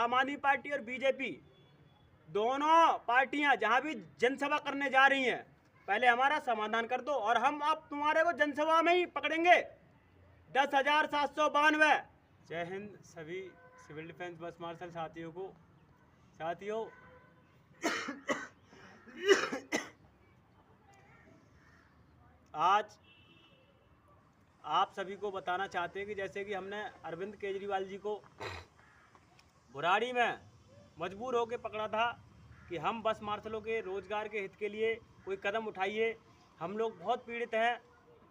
आम आदमी पार्टी और बीजेपी दोनों पार्टियां जहां भी जनसभा करने जा रही हैं, पहले हमारा समाधान कर दो और हम अब तुम्हारे को जनसभा में ही पकड़ेंगे। 10,792। जय हिंद सभी सिविल डिफेंस बस मार्शल साथियों आज आप सभी को बताना चाहते हैं कि जैसे कि हमने अरविंद केजरीवाल जी को बुराड़ी में मजबूर होकर पकड़ा था कि हम बस मार्शलों के रोजगार के हित के लिए कोई कदम उठाइए। हम लोग बहुत पीड़ित हैं,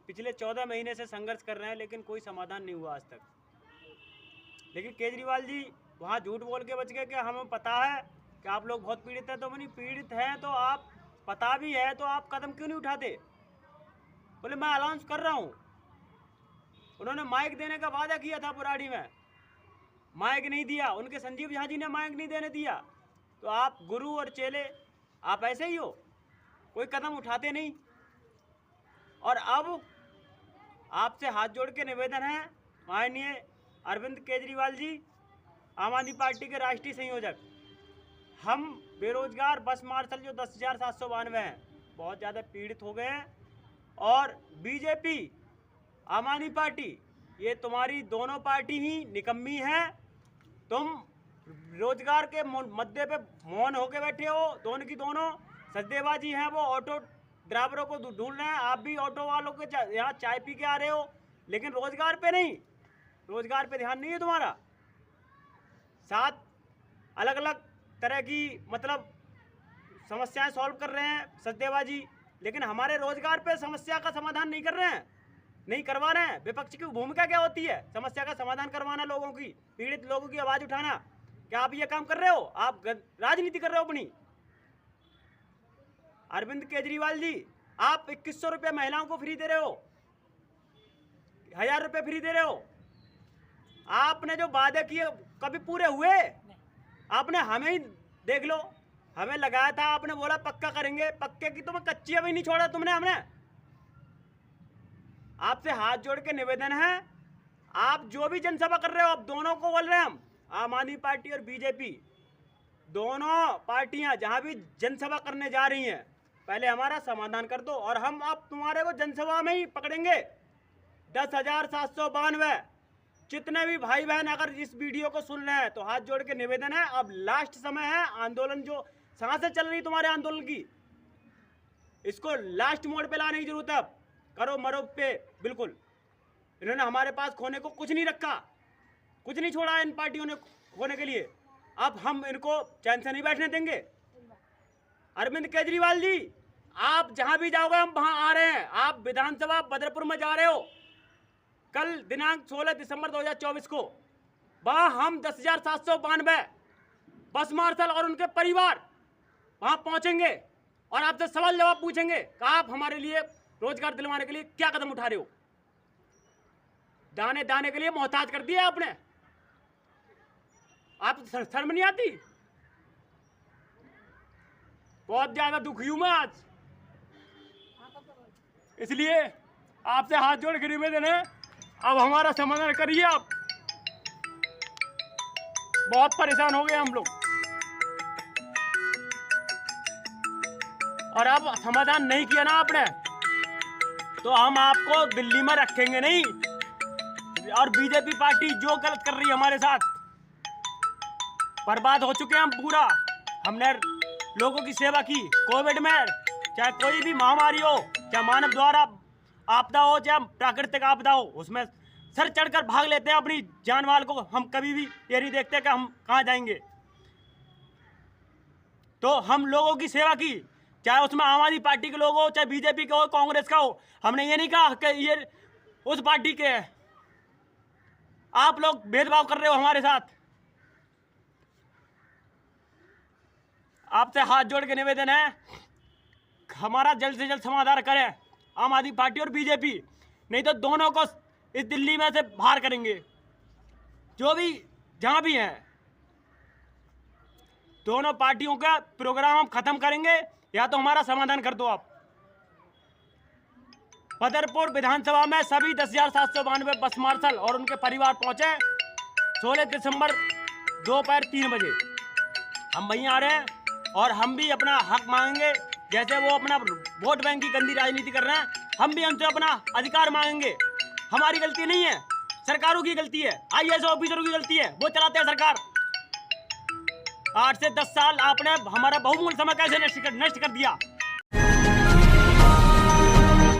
पिछले 14 महीने से संघर्ष कर रहे हैं, लेकिन कोई समाधान नहीं हुआ आज तक। लेकिन केजरीवाल जी वहाँ झूठ बोल के बच गए कि हमें पता है कि आप लोग बहुत पीड़ित हैं। तो नहीं पीड़ित हैं तो आप पता भी है तो आप कदम क्यों नहीं उठाते? बोले मैं अनाउंस कर रहा हूँ। उन्होंने माइक देने का वादा किया था बुराड़ी में, माइक नहीं दिया। उनके संजीव झा जी ने माइक नहीं देने दिया। तो आप गुरु और चेले आप ऐसे ही हो, कोई कदम उठाते नहीं। और अब आपसे हाथ जोड़ के निवेदन है, माननीय अरविंद केजरीवाल जी, आम आदमी पार्टी के राष्ट्रीय संयोजक, हम बेरोजगार बस मार्शल जो 10,792 हैं बहुत ज़्यादा पीड़ित हो गए हैं। और बीजेपी आम आदमी पार्टी, ये तुम्हारी दोनों पार्टी ही निकम्मी है। तुम रोजगार के मुद्दे पे मौन होके बैठे हो। दोनों की दोनों सचदेवा जी हैं, वो ऑटो ड्राइवरों को ढूंढ रहे हैं। आप भी ऑटो वालों के यहाँ चाय पी के आ रहे हो, लेकिन रोजगार पे नहीं, रोजगार पे ध्यान नहीं है तुम्हारा। 7 अलग अलग तरह की मतलब समस्याएं सॉल्व कर रहे हैं सचदेवा जी, लेकिन हमारे रोजगार पे समस्या का समाधान नहीं कर रहे हैं, नहीं करवा रहे हैं। विपक्ष की भूमिका क्या होती है? समस्या का समाधान करवाना, लोगों की, पीड़ित लोगों की आवाज उठाना। क्या आप ये काम कर रहे हो? आप राजनीति कर रहे हो अपनी। अरविंद केजरीवाल जी, आप 2100 रुपये महिलाओं को फ्री दे रहे हो, 1000 रुपये फ्री दे रहे हो। आपने जो वादे किए कभी पूरे हुए? आपने हमें ही देख लो, हमें लगाया था, आपने बोला पक्का करेंगे, पक्के की तुम्हें कच्ची अभी नहीं छोड़ा तुमने। हमने आपसे हाथ जोड़ के निवेदन है, आप जो भी जनसभा कर रहे हो, आप दोनों को बोल रहे हैं हम, आम आदमी पार्टी और बीजेपी दोनों पार्टियां जहां भी जनसभा करने जा रही हैं, पहले हमारा समाधान कर दो और हम अब तुम्हारे को जनसभा में ही पकड़ेंगे। 10,792। जितने भी भाई बहन अगर इस वीडियो को सुन रहे हैं तो हाथ जोड़ के निवेदन है, अब लास्ट समय है। आंदोलन जो सांसें चल रही तुम्हारे आंदोलन की, इसको लास्ट मोड पे लाने की जरूरत है। अब करो मरो पे बिल्कुल। इन्होंने हमारे पास खोने को कुछ नहीं रखा, कुछ नहीं छोड़ा इन पार्टियों ने खोने के लिए। अब हम इनको चैन से नहीं बैठने देंगे। अरविंद केजरीवाल जी, आप जहां भी जाओगे हम वहां आ रहे हैं। आप विधानसभा बदरपुर में जा रहे हो कल दिनांक 16 दिसंबर 2024 को, वहां हम 10,792 बस मार्शल और उनके परिवार वहां पहुंचेंगे और आपसे सवाल जवाब पूछेंगे कि आप हमारे लिए रोजगार दिलवाने के लिए क्या कदम उठा रहे हो। दाने दाने के लिए मोहताज कर दिया आपने। आप शर्म नहीं आती? बहुत ज्यादा दुखी हूं मैं आज, इसलिए आपसे हाथ जोड़ के निवेदन है, अब हमारा समाधान करिए। आप बहुत परेशान हो गए हम लोग, और अब समाधान नहीं किया ना आपने तो हम आपको दिल्ली में रखेंगे नहीं। और बीजेपी पार्टी जो गलत कर रही है हमारे साथ, बर्बाद हो चुके हैं हम पूरा। हमने लोगों की सेवा की कोविड में, चाहे कोई भी महामारी हो, चाहे मानव द्वारा आपदा हो, चाहे प्राकृतिक आपदा हो, उसमें सर चढ़कर भाग लेते हैं अपनी जान माल को। हम कभी भी ये नहीं देखते कि हम कहाँ जाएंगे। तो हम लोगों की सेवा की, चाहे उसमें आम आदमी पार्टी के लोग हो, चाहे बीजेपी का हो, कांग्रेस का हो। हमने ये नहीं कहा कि ये उस पार्टी के हैं। आप लोग भेदभाव कर रहे हो हमारे साथ। आपसे हाथ जोड़ के निवेदन है, हमारा जल्द से जल्द समाधान करें आम आदमी पार्टी और बीजेपी, नहीं तो दोनों को इस दिल्ली में से बाहर करेंगे। जो भी जहां भी हैं, दोनों पार्टियों का प्रोग्राम हम खत्म करेंगे, या तो हमारा समाधान कर दो आप। बदरपुर विधानसभा में सभी 10,792 बस मार्शल और उनके परिवार पहुंचे। 16 दिसंबर दोपहर 3 बजे हम वहीं आ रहे हैं और हम भी अपना हक मांगेंगे। जैसे वो अपना वोट बैंक की गंदी राजनीति कर रहे हैं, हम भी उनसे अपना अधिकार मांगेंगे। हमारी गलती नहीं है, सरकारों की गलती है, IAS ऑफिसरों की गलती है, वो चलाते हैं सरकार। 8 से 10 साल आपने हमारा बहुमूल्य समय कैसे नष्ट कर दिया।